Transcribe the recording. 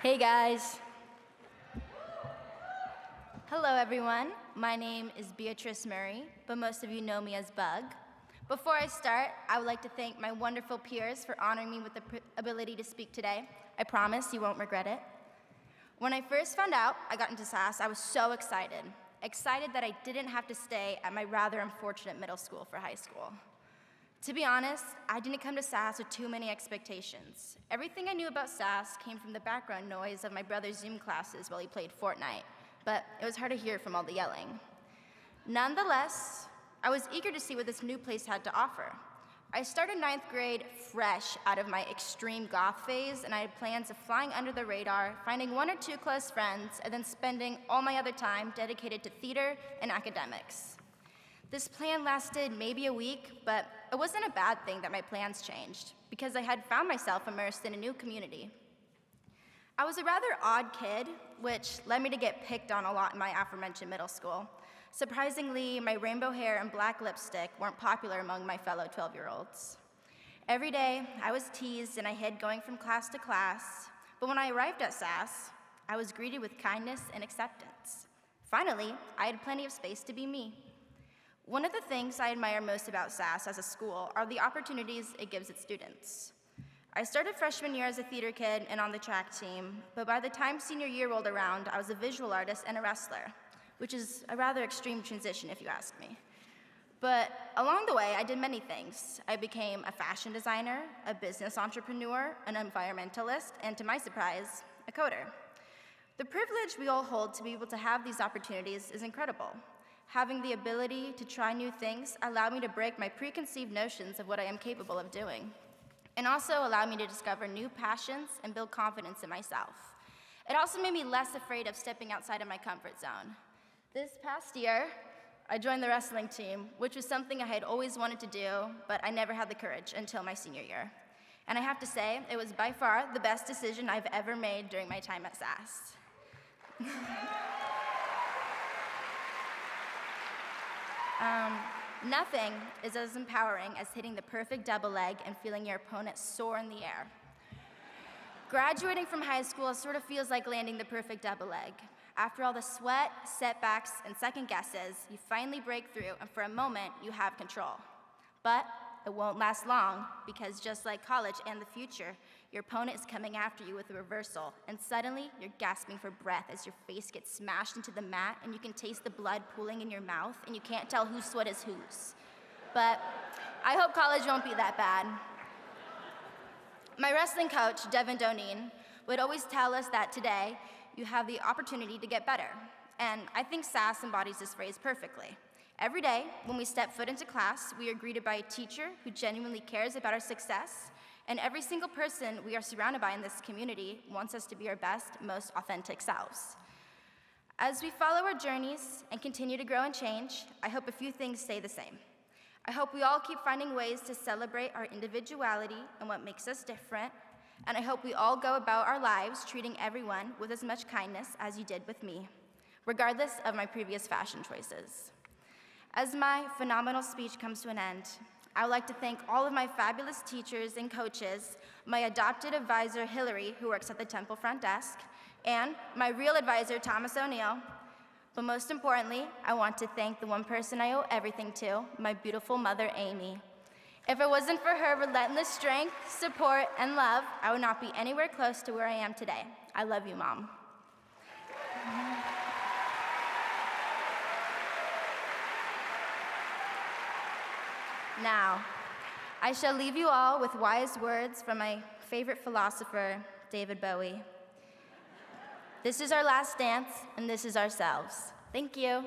Hey guys. Hello everyone. My name is Beatrice Murray, but most of you know me as Bug. Before I start, I would like to thank my wonderful peers for honoring me with the ability to speak today. I promise you won't regret it. When I first found out I got into SAS, I was so excited. Excited that I didn't have to stay at my rather unfortunate middle school for high school. To be honest, I didn't come to SAS with too many expectations. Everything I knew about SAS came from the background noise of my brother's Zoom classes while he played Fortnite, but it was hard to hear from all the yelling. Nonetheless, I was eager to see what this new place had to offer. I started 9th grade fresh out of my extreme goth phase, and I had plans of flying under the radar, finding 1 or 2 close friends, and then spending all my other time dedicated to theater and academics. This plan lasted maybe a week, but it wasn't a bad thing that my plans changed, because I had found myself immersed in a new community. I was a rather odd kid, which led me to get picked on a lot in my aforementioned middle school. Surprisingly, my rainbow hair and black lipstick weren't popular among my fellow 12-year-olds. Every day, I was teased and I hid going from class to class, but when I arrived at SAS, I was greeted with kindness and acceptance. Finally, I had plenty of space to be me. One of the things I admire most about SAS as a school are the opportunities it gives its students. I started freshman year as a theater kid and on the track team, but by the time senior year rolled around, I was a visual artist and a wrestler, which is a rather extreme transition if you ask me. But along the way, I did many things. I became a fashion designer, a business entrepreneur, an environmentalist, and to my surprise, a coder. The privilege we all hold to be able to have these opportunities is incredible. Having the ability to try new things allowed me to break my preconceived notions of what I am capable of doing, and also allowed me to discover new passions and build confidence in myself. It also made me less afraid of stepping outside of my comfort zone. This past year, I joined the wrestling team, which was something I had always wanted to do, but I never had the courage until my senior year. And I have to say, it was by far the best decision I've ever made during my time at SAS. Nothing is as empowering as hitting the perfect double leg and feeling your opponent soar in the air. Graduating from high school sort of feels like landing the perfect double leg. After all the sweat, setbacks, and second guesses, you finally break through, and for a moment, you have control. But it won't last long, because just like college and the future, your opponent is coming after you with a reversal, and suddenly you're gasping for breath as your face gets smashed into the mat and you can taste the blood pooling in your mouth and you can't tell whose sweat is whose. But I hope college won't be that bad. My wrestling coach, Devin Doneen, would always tell us that today you have the opportunity to get better. And I think SAS embodies this phrase perfectly. Every day, when we step foot into class, we are greeted by a teacher who genuinely cares about our success, and every single person we are surrounded by in this community wants us to be our best, most authentic selves. As we follow our journeys and continue to grow and change, I hope a few things stay the same. I hope we all keep finding ways to celebrate our individuality and what makes us different, and I hope we all go about our lives treating everyone with as much kindness as you did with me, regardless of my previous fashion choices. As my phenomenal speech comes to an end, I would like to thank all of my fabulous teachers and coaches, my adopted advisor, Hillary, who works at the Temple front desk, and my real advisor, Thomas O'Neill. But most importantly, I want to thank the one person I owe everything to, my beautiful mother, Amy. If it wasn't for her relentless strength, support, and love, I would not be anywhere close to where I am today. I love you, Mom. Now, I shall leave you all with wise words from my favorite philosopher, David Bowie. This is our last dance, and this is ourselves. Thank you.